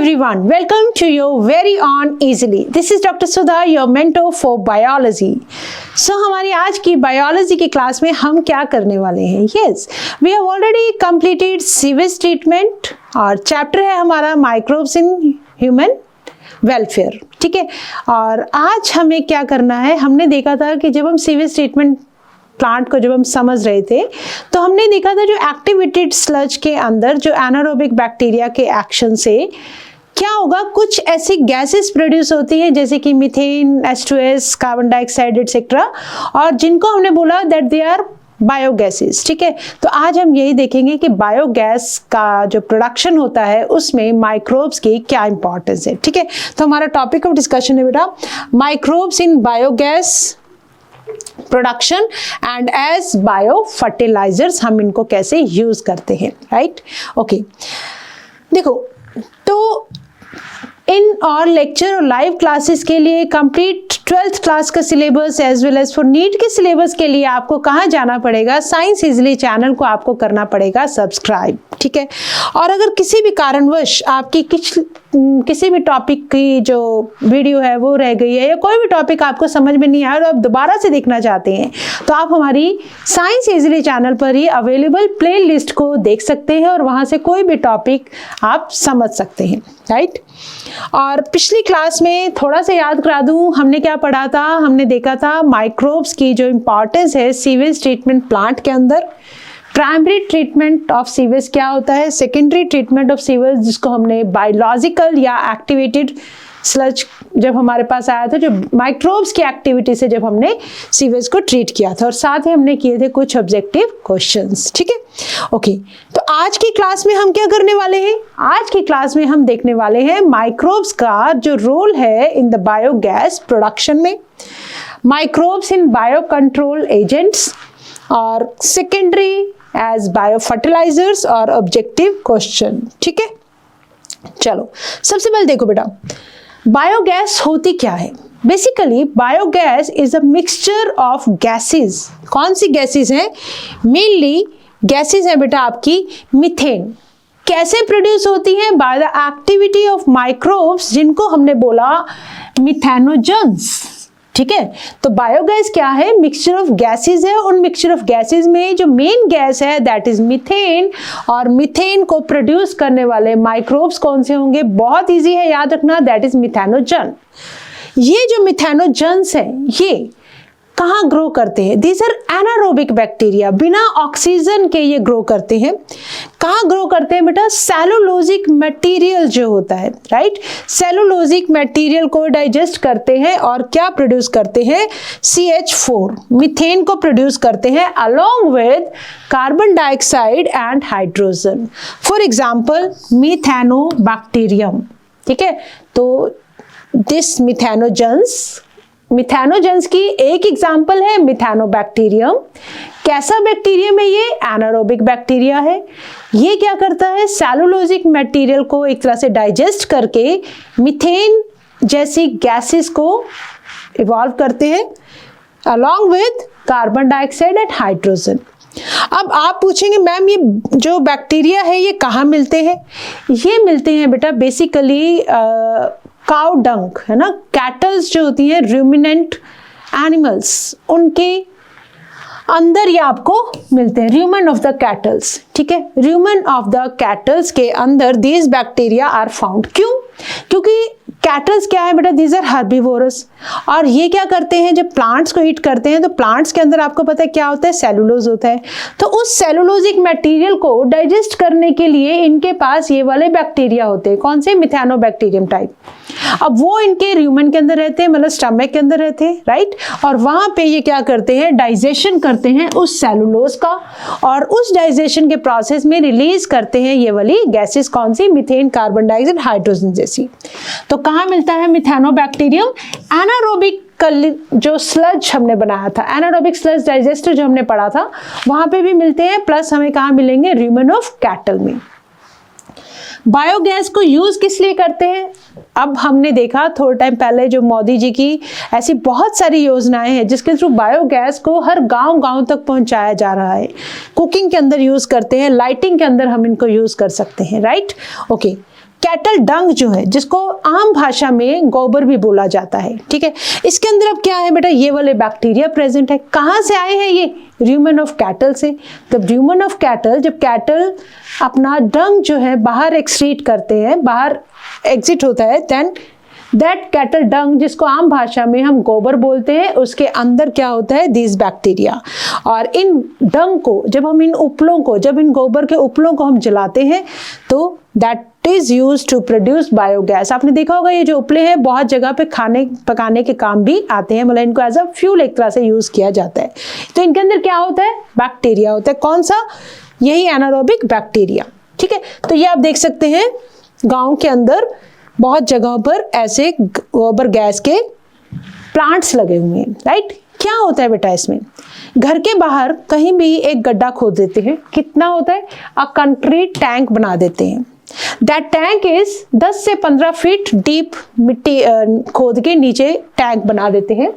everyone, welcome to your very own Easily. This is Dr. Sudha, your mentor for biology. So हमारी आज की biology की class में हम क्या करने वाले हैं? Yes, we have already completed sewage treatment और चैप्टर है हमारा माइक्रोब्स इन ह्यूमन वेलफेयर. ठीक है, और आज हमें क्या करना है, हमने देखा था कि जब हम सीवेज ट्रीटमेंट प्लांट को जब हम समझ रहे थे तो हमने देखा था जो एक्टिवेटेड स्लज के अंदर जो एनारोबिक बैक्टीरिया के एक्शन से क्या होगा, कुछ ऐसी गैसेस प्रोड्यूस होती हैं जैसे कि methane, H2S, carbon dioxide etcetera, और जिनको हमने बोला दैट दे आर बायोगैसेस. ठीक है, तो आज हम यही देखेंगे कि बायोगैस का जो प्रोडक्शन होता है उसमें माइक्रोब्स की क्या इंपॉर्टेंस है. ठीक है, तो हमारा टॉपिक ऑफ डिस्कशन है बेटा microbes in biogas production and as bio fertilizers. हम इनको कैसे यूज करते हैं, राइट? ओके, देखो तो इन और लेक्चर और लाइव क्लासेस के लिए कंप्लीट 12th क्लास का syllabus as well as for NEET के सिलेबस के लिए आपको कहाँ जाना पड़ेगा? साइंस इजली चैनल को आपको करना पड़ेगा सब्सक्राइब. ठीक है, और अगर किसी भी कारणवश आपकी किसी भी टॉपिक की जो वीडियो है वो रह गई है या कोई भी टॉपिक आपको समझ में नहीं आया और आप दोबारा से देखना चाहते हैं तो आप हमारी साइंस इजली चैनल पर ही अवेलेबल प्ले लिस्ट को देख सकते हैं और वहाँ से कोई भी टॉपिक आप समझ सकते हैं, राइट? और पिछली क्लास में थोड़ा सा याद करा दूं, हमने क्या पढ़ा था? हमने देखा था माइक्रोब्स की जो इम्पॉर्टेंस है सीवेज ट्रीटमेंट प्लांट के अंदर. प्राइमरी ट्रीटमेंट ऑफ सीवेज क्या होता है, सेकेंडरी ट्रीटमेंट ऑफ सीवेज जिसको हमने बायोलॉजिकल या एक्टिवेटेड स्लज जब हमारे पास आया था, जो माइक्रोब्स की एक्टिविटी से जब हमने सीवेज को ट्रीट किया था, और साथ ही हमने किए थे कुछ ऑब्जेक्टिव क्वेश्चंस. ठीक है, ओके, तो आज की क्लास में हम क्या करने वाले हैं? आज की क्लास में हम देखने वाले हैं माइक्रोब्स का जो रोल है इन द बायोगैस प्रोडक्शन में, microbes in bio control agents, और सेकेंडरी एज बायो फर्टिलाइजर्स और ऑब्जेक्टिव क्वेश्चन. ठीक है, चलो सबसे पहले देखो बेटा बायोगैस होती क्या है. Basically biogas is a mixture of gases. कौन सी गैसेस हैं? मेनली गैसेस है बेटा आपकी मीथेन. कैसे प्रोड्यूस होती हैं? By the activity of microbes जिनको हमने बोला मिथेनोजन्स. ठीक है, तो बायोगैस क्या है? मिक्सचर ऑफ गैसेस है. उन मिक्सचर ऑफ गैसेस में जो मेन गैस है दैट इज मीथेन, और मीथेन को प्रोड्यूस करने वाले माइक्रोब्स कौन से होंगे? बहुत इजी है याद रखना, दैट इज मिथेनोजन. ये जो मिथेनोजन्स है ये कहाँ ग्रो करते हैं? These are anaerobic bacteria. बिना ऑक्सीजन के ये ग्रो करते हैं. कहाँ ग्रो करते हैं बेटा? सेलुलोजिक मटेरियल जो होता है, राइट? सेलुलोजिक मटेरियल को डाइजेस्ट करते हैं और क्या प्रोड्यूस करते हैं? CH4 मीथेन को प्रोड्यूस करते हैं along with carbon dioxide and hydrogen. For example Methanobacterium. ठीक है, तो दिस मिथेनोजन्स की एक एग्जाम्पल है मिथेनोबैक्टीरियम. कैसा बैक्टीरियम है ये? एनारोबिक बैक्टीरिया है. ये क्या करता है? सेलुलोजिक मटेरियल को एक तरह से डाइजेस्ट करके मीथेन जैसी गैसेस को इवॉल्व करते हैं along with carbon dioxide and hydrogen. अब आप पूछेंगे मैम ये जो बैक्टीरिया है ये कहाँ मिलते हैं? ये मिलते हैं बेटा बेसिकली काउ डंक, है ना, कैटल्स जो होती हैं रूमिनेंट एनिमल्स, उनके अंदर ये आपको मिलते हैं. र्यूमन ऑफ द कैटल्स. ठीक है, र्यूमन ऑफ द कैटल्स के अंदर दीज बैक्टीरिया आर फाउंड. क्यों? क्योंकि कैटल्स क्या है बेटा? These are herbivorous. और ये क्या करते हैं? जब प्लांट्स को ईट करते हैं तो प्लांट्स के अंदर आपको पता है क्या होता है? सेलुलोज होता है. तो उस सेलुलोजिक मटेरियल को डाइजेस्ट करने के लिए इनके पास ये वाले बैक्टीरिया होते हैं. कौन से? Methanobacterium type. अब वो इनके र्यूमन के अंदर रहते हैं, मतलब स्टमक के अंदर रहते हैं, राइट? और वहां पे ये क्या करते हैं? डाइजेशन करते हैं उस सेलुलोज का, और उस डाइजेशन के प्रोसेस में रिलीज करते हैं ये वाली गैसेस. कौन सी? मीथेन, कार्बन डाइऑक्साइड, हाइड्रोजन जैसी. तो कहाँ मिलता है मिथेनोबैक्टीरियम? एनारोबिक जो स्लज हमने बनाया था, एनारोबिक स्लज डाइजेस्टर जो हमने पढ़ा था, वहां पे भी मिलते हैं. प्लस हमें कहाँ मिलेंगे? र्यूमन ऑफ कैटल में. बायोगैस को यूज किस लिए करते हैं? अब हमने देखा थोड़ा टाइम पहले जो मोदी जी की ऐसी बहुत सारी योजनाएं हैं जिसके थ्रू बायोगैस को हर गांव-गांव तक पहुंचाया जा रहा है. कुकिंग के अंदर यूज करते हैं, लाइटिंग के अंदर हम इनको यूज कर सकते हैं, राइट? ओके, कैटल डंग जो है, जिसको आम भाषा में गोबर भी बोला जाता है, ठीक है, इसके अंदर अब क्या है बेटा, ये वाले बैक्टीरिया प्रेजेंट है। कहाँ से आए हैं ये? र्यूमन ऑफ कैटल से। तब र्यूमन ऑफ कैटल, जब कैटल अपना डंग जो है बाहर एक्सक्रीट करते हैं, बाहर एग्जिट होता है, देन दैट कैटल डंग, जिसको आम भाषा में हम गोबर बोलते हैं, उसके अंदर क्या होता है, दिस बैक्टीरिया। और इन डंग को जब हम इन उपलों को, जब इन गोबर के उपलों को हम जलाते हैं तो that is use to produce biogas. आपने देखा होगा ये जो उपले हैं बहुत जगह पे खाने पकाने के काम भी आते हैं, मतलब इनको एज अ फ्यूल एक तरह से यूज किया जाता है। तो इनके अंदर क्या होता है, बैक्टीरिया होता है। कौन सा? यही एनारोबिक बैक्टीरिया, ठीक है। तो ये आप देख सकते हैं गांव के अंदर बहुत जगहों पर ऐसे गोबर गैस के प्लांट्स लगे हुए हैं, राइट। क्या होता है बेटा इसमें, घर के बाहर कहीं भी एक गड्ढा खोद देते हैं, कितना होता है, अ कंक्रीट टैंक बना देते हैं। दैट टैंक इज 10 से 15 फीट डीप, मिट्टी खोद के नीचे टैंक बना देते हैं,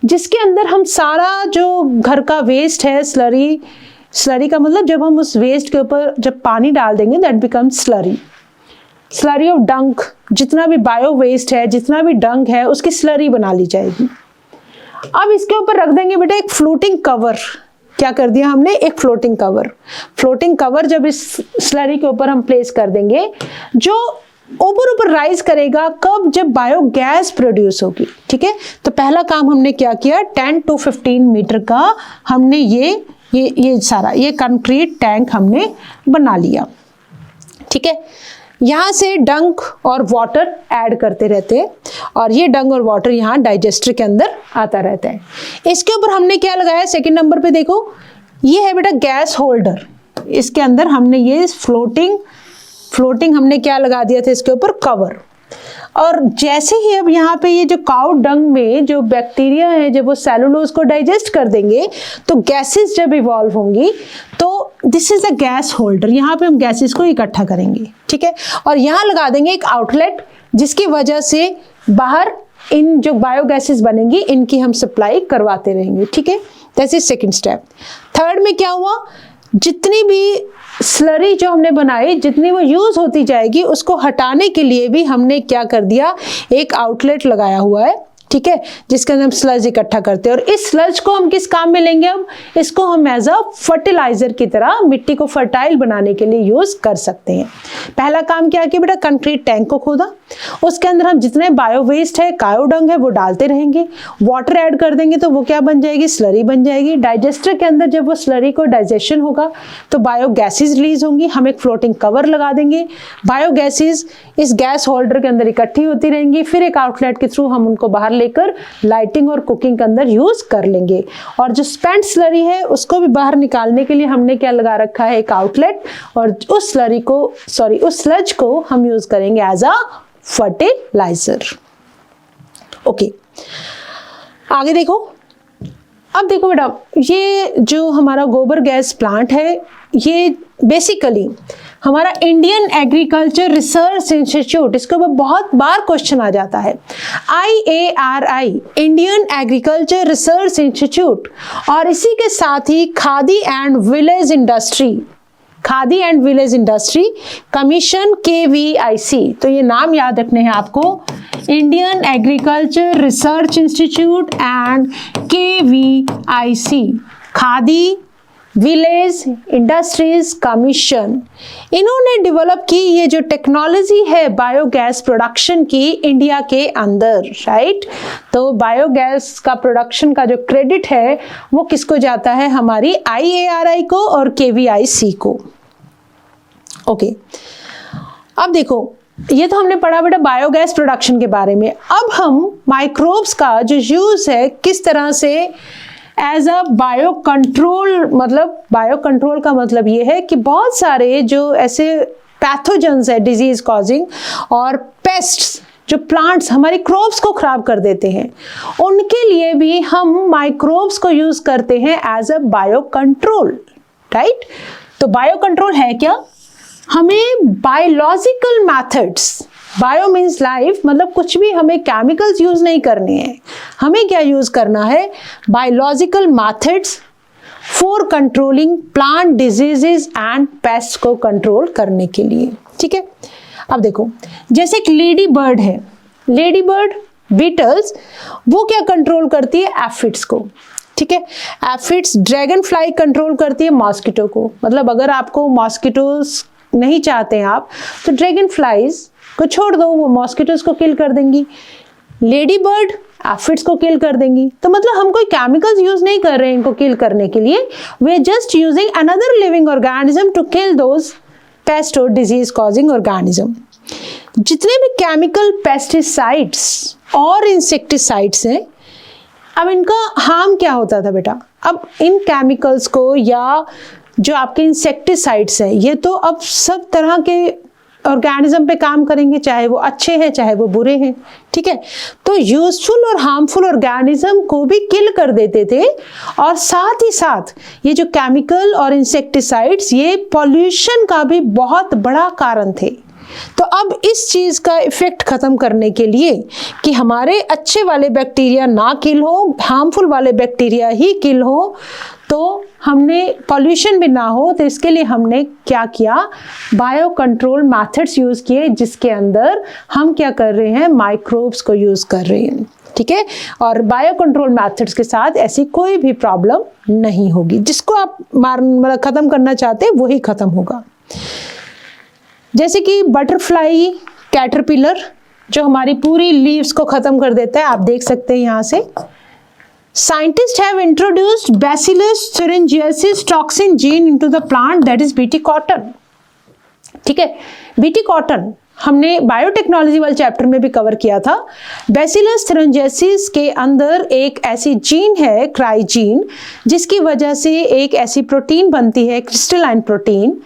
जिसके अंदर हम सारा जो घर का वेस्ट है, स्लरी का मतलब जब हम उस वेस्ट के ऊपर जब पानी डाल देंगे दैट बिकम्स स्लरी ऑफ डंक। जितना भी बायो वेस्ट है, जितना भी डंक है, उसकी स्लरी बना ली जाएगी। अब इसके ऊपर रख देंगे बेटा एक फ्लोटिंग कवर। क्या कर दिया हमने, एक फ्लोटिंग कवर जब इस स्लरी के ऊपर हम प्लेस कर देंगे, जो ऊपर राइज करेगा कब, जब बायोगैस प्रोड्यूस होगी, ठीक है। तो पहला काम हमने क्या किया, 10 to 15 मीटर का हमने ये सारा ये कंक्रीट टैंक हमने बना लिया, ठीक है। यहाँ से डंक और वाटर ऐड करते रहते हैं और ये डंक और वाटर यहाँ डाइजेस्टर के अंदर आता रहता है। इसके ऊपर हमने क्या लगाया, सेकंड नंबर पे देखो, ये है बेटा गैस होल्डर। इसके अंदर हमने ये फ्लोटिंग हमने क्या लगा दिया था, इसके ऊपर कवर। और जैसे ही अब यहाँ पे ये जो काउ डंग में जो बैक्टीरिया है, जब वो सेलुलोज को डाइजेस्ट कर देंगे तो गैसेस जब इवॉल्व होंगी, तो this is a gas holder. यहाँ पे हम गैसेस को इकट्ठा करेंगे, ठीक है। और यहाँ लगा देंगे एक आउटलेट, जिसकी वजह से बाहर इन जो बायोगैसेस बनेंगी इनकी हम सप्लाई करवाते रहेंगे, ठीक है। That's is second step. Third में क्या हुआ, जितनी भी स्लरी जो हमने बनाई, जितनी वो यूज होती जाएगी, उसको हटाने के लिए भी हमने क्या कर दिया, एक आउटलेट लगाया हुआ है, ठीक है, जिसके अंदर हम स्लज इकट्ठा करते हैं। और इस स्लज को हम किस काम में लेंगे, अब इसको हम एज अ फर्टिलाइजर की तरह मिट्टी को फर्टाइल बनाने के लिए यूज कर सकते हैं। पहला काम क्या किया बेटा, कंक्रीट टैंक को खोदा, उसके अंदर हम जितने बायो वेस्ट है, कायोडंग है, वो डालते रहेंगे, वाटर ऐड कर देंगे तो वो क्या बन जाएगी, स्लरी बन जाएगी। डाइजेस्टर के अंदर जब वो स्लरी को डाइजेशन होगा तो बायो गैसेज रिलीज होंगी, हम एक फ्लोटिंग कवर लगा देंगे, बायो गैसेज इस गैस होल्डर के अंदर इकट्ठी होती रहेंगी, फिर एक आउटलेट के थ्रू हम उनको बाहर लेकर लाइटिंग और कुकिंग के अंदर यूज कर लेंगे। और जो स्पेंट स्लरी है उसको भी बाहर निकालने के लिए हमने क्या लगा रखा है, एक आउटलेट, और उस स्लज को हम यूज करेंगे एज अ फर्टिलाइजर। ओके, आगे देखो। अब देखो बेटा, ये जो हमारा गोबर गैस प्लांट है, ये बेसिकली हमारा इंडियन एग्रीकल्चर रिसर्च इंस्टीट्यूट, इसके ऊपर बहुत बार क्वेश्चन आ जाता है, IARI, Indian agriculture research institute, और इसी के साथ ही Khadi and village industry commission KVIC। तो ये नाम याद रखने हैं आपको, Indian agriculture research institute and KVIC, Khadi village industries commission. इन्होंने डेवलप की ये जो टेक्नोलॉजी है बायोगैस प्रोडक्शन की इंडिया के अंदर, राइट। तो बायोगैस का प्रोडक्शन का जो क्रेडिट है वो किसको जाता है, हमारी IARI को और KVIC को। ओके, अब देखो, ये तो हमने पढ़ा बेटा बायोगैस प्रोडक्शन के बारे में। अब हम माइक्रोब्स का जो यूज है, किस तरह से एज अ बायो कंट्रोल, मतलब बायो कंट्रोल का मतलब ये है कि बहुत सारे जो ऐसे पैथोजेंस है डिजीज कॉजिंग और पेस्ट्स जो प्लांट्स हमारी क्रॉप्स को खराब कर देते हैं, उनके लिए भी हम माइक्रोब्स को यूज करते हैं as a bio control, right. तो बायो कंट्रोल है क्या, हमें biological methods, bio means life, मतलब कुछ भी हमें केमिकल्स यूज नहीं करने हैं, हमें क्या यूज करना है, biological methods for controlling plant diseases and paste को कंट्रोल करने के लिए, ठीक है। अब देखो, जैसे एक लेडी बर्ड है, लेडी बर्ड बीटल्स, वो क्या कंट्रोल करती है? एफिड्स को, ठीक है। एफिड्स, ड्रैगन फ्लाई कंट्रोल करती है मॉस्किटो को। मतलब अगर आपको मॉस्किटोज नहीं चाहते हैं आप, तो ड्रैगन फ्लाइज को छोड़ दो, वो मॉस्किटोज को किल कर देंगी। लेडी बर्ड एफिड्स को किल कर देंगी। तो मतलब हम कोई केमिकल्स यूज नहीं कर रहे हैं इनको किल करने के लिए, we are just using another living organism to kill those pest और डिजीज कॉजिंग ऑर्गेनिज्म। जितने भी केमिकल पेस्टिसाइड्स और इंसेक्टिसाइड्स हैं, अब इनका हार्म क्या होता था बेटा? अब इन केमिकल्स को या जो आपके इंसेक्टिसाइड्स हैं, ये तो अब सब तरह के ऑर्गेनिज्म पे काम करेंगे, चाहे वो अच्छे हैं चाहे वो बुरे हैं, ठीक है। तो यूजफुल और हार्मफुल ऑर्गेनिज्म को भी किल कर देते थे, और साथ ही साथ ये जो केमिकल और इंसेक्टिसाइड्स, ये पॉल्यूशन का भी बहुत बड़ा कारण थे। तो अब इस चीज का इफेक्ट खत्म करने के लिए कि हमारे अच्छे वाले बैक्टीरिया ना किल हो, हार्मफुल वाले बैक्टीरिया ही किल हो, तो हमने पॉल्यूशन भी ना हो, तो इसके लिए हमने क्या किया? बायो कंट्रोल मेथड्स यूज किए, जिसके अंदर हम क्या कर रहे हैं? माइक्रोब्स को यूज कर रहे हैं, ठीक है। और बायो कंट्रोल मेथड्स के साथ ऐसी कोई भी प्रॉब्लम नहीं होगी। जिसको आप खत्म करना चाहते हैं वही खत्म होगा। जैसे कि बटरफ्लाई कैटरपिलर जो हमारी पूरी लीव्स को खत्म कर देता है, आप देख सकते हैं यहाँ से। Scientists have introduced Bacillus thuringiensis toxin gene into the plant, that is BT cotton, ठीक है। BT cotton हमने बायोटेक्नोलॉजी वाले चैप्टर में भी कवर किया था। Bacillus thuringiensis के अंदर एक ऐसी जीन है, क्राइजीन, जिसकी वजह से एक ऐसी प्रोटीन बनती है, क्रिस्टलाइन प्रोटीन।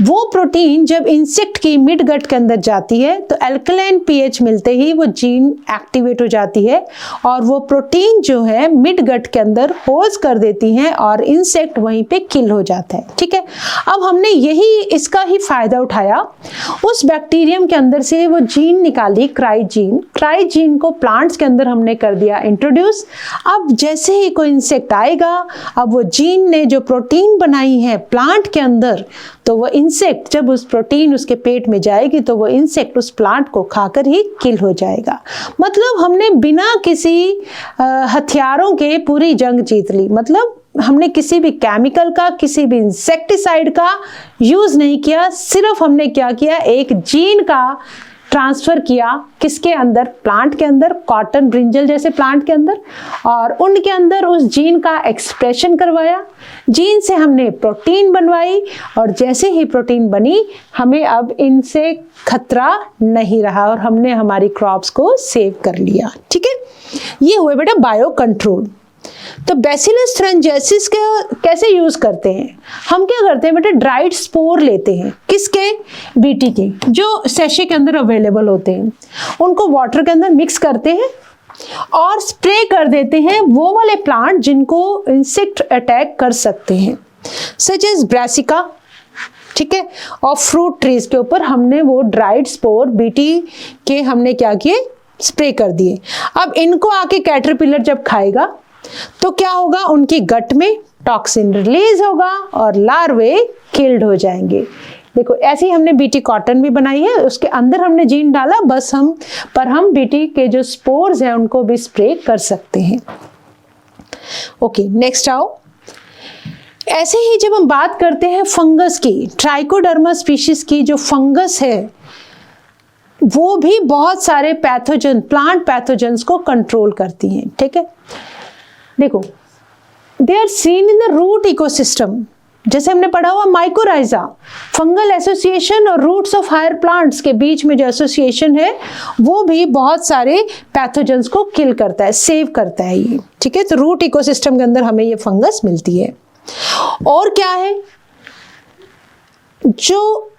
वो प्रोटीन जब इंसेक्ट की मिड गट के अंदर जाती है, तो अल्कलाइन पीएच मिलते ही वो जीन एक्टिवेट हो जाती है, और वो प्रोटीन जो है मिड गट के अंदर होल्स कर देती हैं, और इंसेक्ट वहीं पे किल हो जाता है, ठीक है। अब हमने यही इसका ही फायदा उठाया, उस बैक्टीरियम के अंदर से वो जीन निकाली, क्राइजीन को प्लांट्स के अंदर हमने कर दिया इंट्रोड्यूस। अब जैसे ही कोई इंसेक्ट आएगा, अब वो जीन ने जो प्रोटीन बनाई है प्लांट के अंदर, तो वो इंसेक्ट जब उस प्रोटीन उसके पेट में जाएगी, तो वो इंसेक्ट उस प्लांट को खाकर ही किल हो जाएगा। मतलब हमने बिना किसी हथियारों के पूरी जंग जीत ली। मतलब हमने किसी भी केमिकल का, किसी भी इंसेक्टिसाइड का यूज नहीं किया, सिर्फ हमने क्या किया? एक जीन का ट्रांसफर किया, किसके अंदर? प्लांट के अंदर, कॉटन ब्रिंजल जैसे प्लांट के अंदर, और उनके अंदर उस जीन का एक्सप्रेशन करवाया। जीन से हमने प्रोटीन बनवाई, और जैसे ही प्रोटीन बनी, हमें अब इनसे खतरा नहीं रहा, और हमने हमारी क्रॉप्स को सेव कर लिया, ठीक है। ये हुए बेटा बायो कंट्रोल। तो बैसिलस thuringiensis के कैसे यूज करते हैं? हम क्या करते हैं बेटा? ड्राइड स्पोर लेते हैं, किसके? बीटी के, जो सैशे के अंदर अवेलेबल होते हैं, उनको वाटर के अंदर मिक्स करते हैं और स्प्रे कर देते हैं वो वाले प्लांट जिनको इंसेक्ट अटैक कर सकते हैं, सच एज ब्रासिका, ठीक है। और फ्रूट ट्रीज के ऊपर हमने वो ड्राइड स्पोर बीटी के हमने क्या किए? स्प्रे कर दिए। अब इनको आके कैटरपिलर जब खाएगा, तो क्या होगा? उनकी गट में टॉक्सिन रिलीज होगा और लार्वे किल्ड हो जाएंगे। देखो, ऐसी हमने बीटी कॉटन भी बनाई है, उसके अंदर हमने जीन डाला, बस हम बीटी के जो स्पोर्स हैं उनको भी स्प्रे कर सकते हैं। ओके, नेक्स्ट आओ। ऐसे ही जब हम बात करते हैं फंगस की, ट्राइकोडर्मा स्पीशीज की जो फंगस है, वो भी बहुत सारे पैथोजन, प्लांट पैथोजन्स को कंट्रोल करती हैं, ठीक है। देखो, they are seen in the root ecosystem. जैसे हमने पढ़ा हुआ माइकोराइजा, फंगल एसोसिएशन और रूट्स ऑफ हायर प्लांट्स के बीच में जो एसोसिएशन है, वो भी बहुत सारे पैथोजन्स को किल करता है, सेव करता है ये, ठीक है। तो रूट इकोसिस्टम के अंदर हमें ये फंगस मिलती है। और क्या है? जो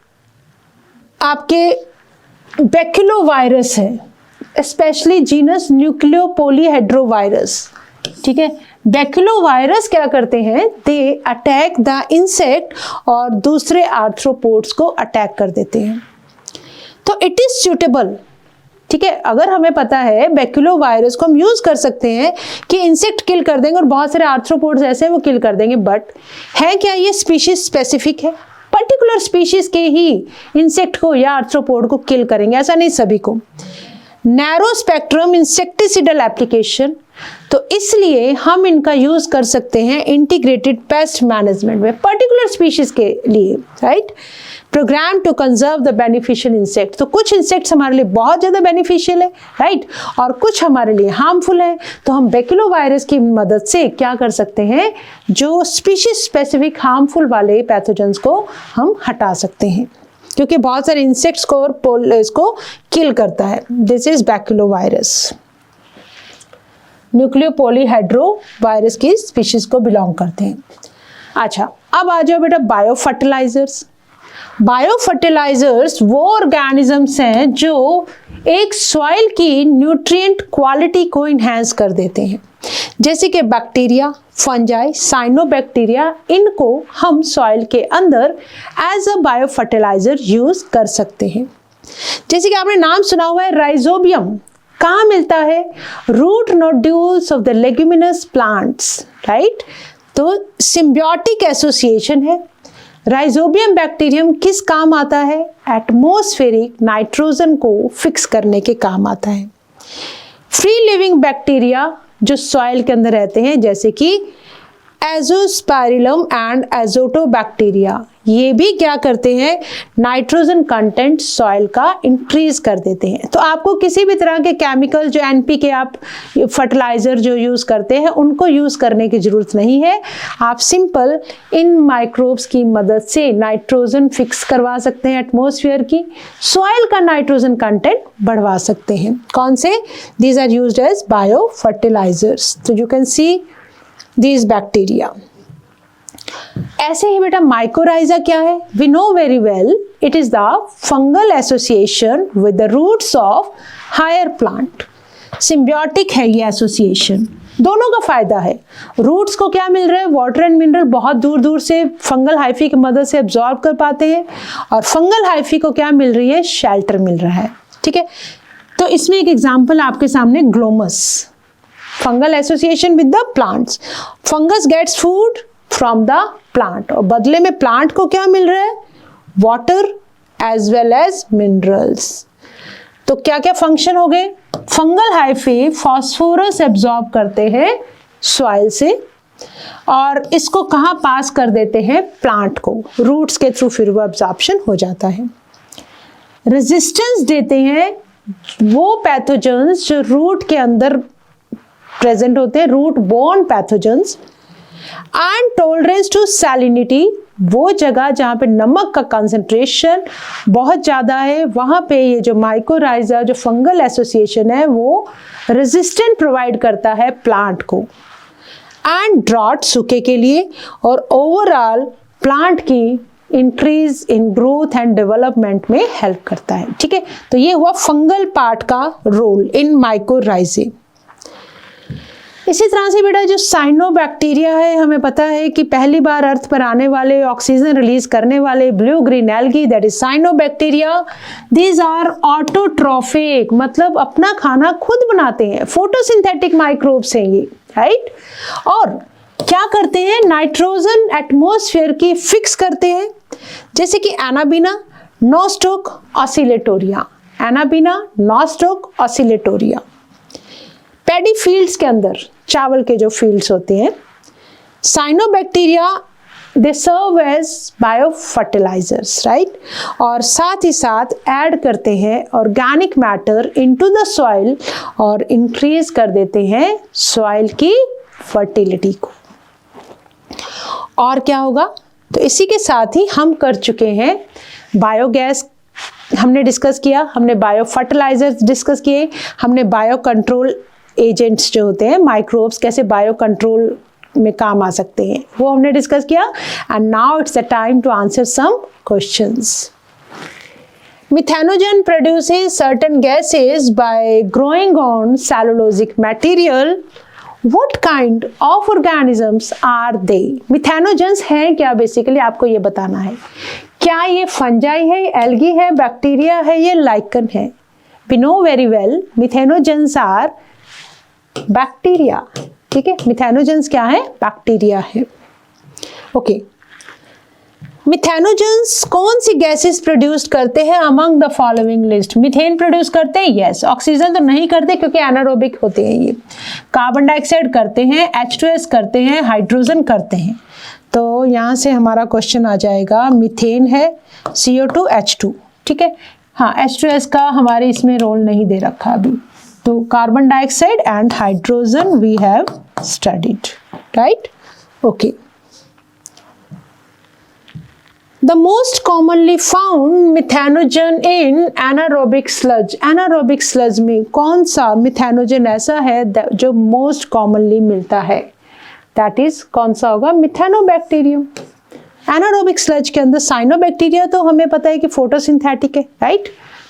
आपके बैक्यूलोवायरस है, स्पेशली जीनस न्यूक्लियोपोलीहेड्रोवायरस, ठीक है। बैक्यूलोवायरस क्या करते हैं? दे अटैक द इंसेक्ट और दूसरे आर्थ्रोपोड्स को अटैक कर देते हैं। तो इट इज सूटेबल, ठीक है। अगर हमें पता है बैक्यूलोवायरस को हम यूज कर सकते हैं कि इंसेक्ट किल कर देंगे और बहुत सारे आर्थ्रोपोड्स ऐसे हैं वो किल कर देंगे, बट है क्या ये स्पीशीज स्पेसिफिक है? पर्टिकुलर स्पीशीज के ही इंसेक्ट को या आर्थ्रोपोड को किल करेंगे, ऐसा नहीं सभी को। नैरो स्पेक्ट्रम इंसेक्टिसिडल एप्लीकेशन, तो इसलिए हम इनका यूज कर सकते हैं इंटीग्रेटेड पेस्ट मैनेजमेंट में पर्टिकुलर स्पीशीज के लिए, right. Programme to conserve the beneficial insect, तो कुछ इंसेक्ट्स हमारे लिए बहुत ज़्यादा बेनिफिशियल है, राइट, और कुछ हमारे लिए हार्मफुल है। तो हम बैक्टीरियोवायरस की मदद से क्या कर सकते हैं, जो स्पीशीज स्पेसिफिक हार्मफुल वाले पैथोजेंस को हम हटा सकते हैं, क्योंकि बहुत सारे इंसेक्ट्स को और इसको किल करता है। दिस इज बैक्टीरियोवायरस, न्यूक्लियोपोलीहेड्रो वायरस की स्पीशीज को बिलोंग करते हैं। अच्छा, अब आ जाओ बेटा बायो फर्टिलाइजर्स। बायो फर्टिलाइजर्स वो ऑर्गेनिजम्स हैं जो एक सॉइल की न्यूट्रिएंट क्वालिटी को इन्हेंस कर देते हैं, जैसे कि बैक्टीरिया, फंजाई, साइनोबैक्टीरिया, इनको हम सॉइल के अंदर as a bio fertilizer use कर सकते हैं। जैसे कि आपने नाम सुना हुआ है राइजोबियम, कहाँ मिलता है, root nodules of the leguminous plants, right. तो सिम्बियोटिक एसोसिएशन है। राइजोबियम बैक्टीरियम किस काम आता है, एटमॉस्फेरिक नाइट्रोजन को फिक्स करने के काम आता है। फ्री लिविंग बैक्टीरिया जो सॉइल के अंदर रहते हैं, जैसे कि एजोस्पाइरिलम एंड एजोटोबैक्टीरिया, ये भी क्या करते हैं, नाइट्रोजन कंटेंट सॉइल का इंक्रीज कर देते हैं। तो आपको किसी भी तरह के केमिकल जो एनपीके आप फर्टिलाइजर जो यूज करते हैं उनको यूज करने की जरूरत नहीं है। आप सिंपल इन माइक्रोब्स की मदद से नाइट्रोजन फिक्स करवा सकते हैं एटमॉस्फेयर की, सॉइल का नाइट्रोजन कंटेंट बढ़वा सकते हैं। कौन से, these are used as bio fertilisers. तो you can see these bacteria. ऐसे ही बेटा माइकोराइजा क्या है, we know very well, it is the fungal association with the roots of higher plant. Symbiotic है ये एसोसिएशन, दोनों का फायदा है। रूट्स को क्या मिल रहा है, वाटर एंड मिनरल बहुत दूर दूर से फंगल हाइफी की मदद से एब्जॉर्ब कर पाते हैं, और फंगल हाइफी को क्या मिल रही है, शेल्टर मिल रहा है, ठीक है। तो इसमें एक एग्जाम्पल आपके सामने glomus, fungal association with the plants, fungus gets food from the plant, और बदले में प्लांट को क्या मिल रहा है, water as well as minerals. तो क्या क्या फंक्शन हो गए, फंगल हाइफी फॉस्फोरस एब्जॉर्ब करते हैं सॉइल से, और इसको कहाँ पास कर देते हैं, प्लांट को, रूट्स के थ्रू फिर वो एब्जॉर्प्शन हो जाता है। रेजिस्टेंस देते हैं वो पैथोजेंस जो रूट के अंदर प्रेजेंट होते हैं, root borne pathogens. And tolerance to salinity, वो जगह जहाँ पे नमक का कंसंट्रेशन बहुत ज़्यादा है, वहाँ पे ये जो माइकोराइजा जो फंगल एसोसिएशन है वो रेजिस्टेंट प्रोवाइड करता है प्लांट को। एंड ड्रॉट, सूखे के लिए, और ओवरऑल प्लांट की increase in growth and development में हेल्प करता है, ठीक है। तो ये हुआ फंगल पार्ट का रोल इन माइकोराइजे। इसी तरह से बेटा जो साइनोबैक्टीरिया है, हमें पता है कि पहली बार अर्थ पर आने वाले ऑक्सीजन रिलीज करने वाले blue green algae, that is cyanobacteria. These are autotrophic, मतलब अपना खाना खुद बनाते हैं, फोटोसिंथेटिक माइक्रोब्स हैं ये, राइट। और क्या करते हैं, नाइट्रोजन एटमॉस्फेयर की फिक्स करते हैं, जैसे कि anabaena, nostoc, oscillatoria, anabaena, nostoc, oscillatoria. Paddy fields के अंदर, चावल के जो फील्ड्स होते हैं, cyanobacteria they serve as bio fertilisers, right. और साथ ही साथ ऐड करते हैं organic matter into the soil और इंक्रीज कर देते हैं सॉइल की फर्टिलिटी को। और क्या होगा, तो इसी के साथ ही हम कर चुके हैं बायोगैस हमने डिस्कस किया, हमने बायो फर्टिलाइजर्स डिस्कस किए, हमने बायो कंट्रोल एजेंट्स जो होते हैं माइक्रोब्स कैसे बायो कंट्रोल में काम आ सकते हैं वो हमने डिस्कस किया। And now it's the time to answer some questions. Methanogen produces certain gases by growing on cellulosic material. What kind of organisms are they? Methanogens हैं क्या, बेसिकली आपको ये बताना है। क्या ये फंजाई है, एल्गी है, बैक्टीरिया है, ये लाइकन है? We know very well Methanogens are bacteria, ठीक है। मिथेनोजेंस क्या है, बैक्टीरिया है, ओके। मिथेनोजेंस कौन सी गैसेस प्रोड्यूस करते हैं among the following list? Methane produce करते हैं, यस। ऑक्सीजन तो नहीं करते क्योंकि एनारोबिक होते हैं ये। कार्बन डाइऑक्साइड करते हैं, H2S करते हैं, हाइड्रोजन करते हैं। तो यहाँ से हमारा क्वेश्चन आ जाएगा, मीथेन है, CO2 H2, ठीक है। हाँ, H2S का हमारे इसमें रोल नहीं दे रखा अभी। तो carbon dioxide and hydrogen we have studied, right? Okay. The most commonly found methanogen in anaerobic sludge. Anaerobic sludge में कौन सा मिथेनोजन ऐसा है जो most commonly मिलता है? That is कौन सा होगा? मिथेनोबैक्टीरियम। एनारोबिक स्लज के अंदर साइनोबैक्टीरिया तो हमें पता है कि फोटोसिंथेटिक है, राइट?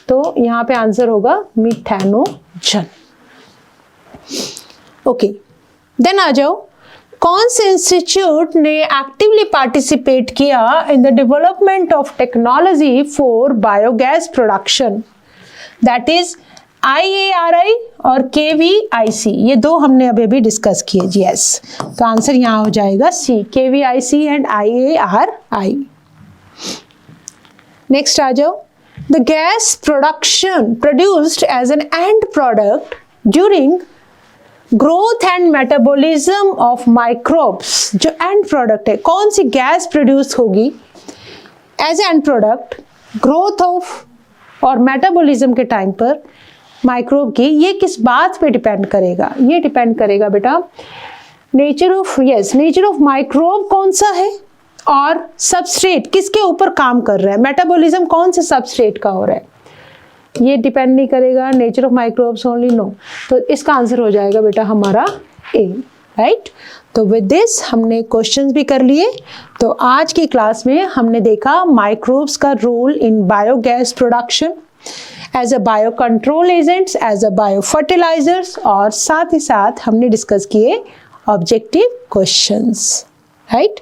तो यहाँ पे आंसर होगा मिथेनोजन। ओके, देन आ जाओ, कौन से इंस्टीट्यूट ने एक्टिवली पार्टिसिपेट किया in the development of technology for biogas production? That is IARI और KVIC। ये दो हमने अभी अभी डिस्कस किए जी, यस। तो आंसर यहाँ हो जाएगा C, KVIC and IARI। Next आ जाओ, the gas production produced as an end product during growth and metabolism of microbes. जो एंड प्रोडक्ट है, कौन सी गैस प्रोड्यूस होगी as end product growth of और मेटाबॉलिज्म के टाइम पर माइक्रोब की? ये किस बात पे डिपेंड करेगा? ये डिपेंड करेगा बेटा nature of, yes, nature of microbe कौन सा है और सबस्ट्रेट किसके ऊपर काम कर रहा है। मेटाबॉलिज्म कौन से सबस्ट्रेट का हो रहा है, ये डिपेंड नहीं करेगा nature of microbes only, no. तो इसका आंसर हो जाएगा बेटा हमारा ए, राइट? तो विद दिस हमने क्वेश्चंस भी कर लिए। तो आज की क्लास में हमने देखा माइक्रोब्स का role in biogas production as a bio control agents, as a bio fertilizers, और साथ ही साथ हमने डिस्कस किए objective questions, right?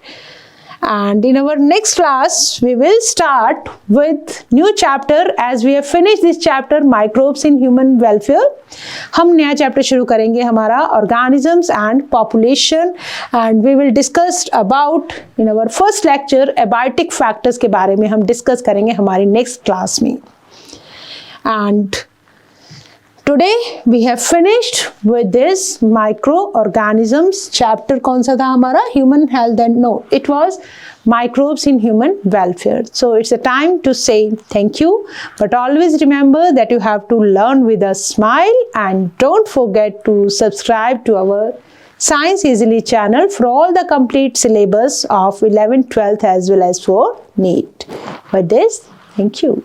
And in our next class we will start with new chapter as we have finished this chapter microbes in human welfare. हम नया chapter शुरू करेंगे हमारा organisms and population, and we will discuss about in our first lecture abiotic factors के बारे में हम discuss करेंगे हमारी नेक्स्ट क्लास में। And today we have finished with this microorganisms chapter। कौन सा था हमारा? Human health and no, it was microbes in human welfare. So it's a time to say thank you, but always remember that you have to learn with a smile, and don't forget to subscribe to our Science Easily channel for all the complete syllabus of 11th, 12th as well as for NEET. With this, thank you.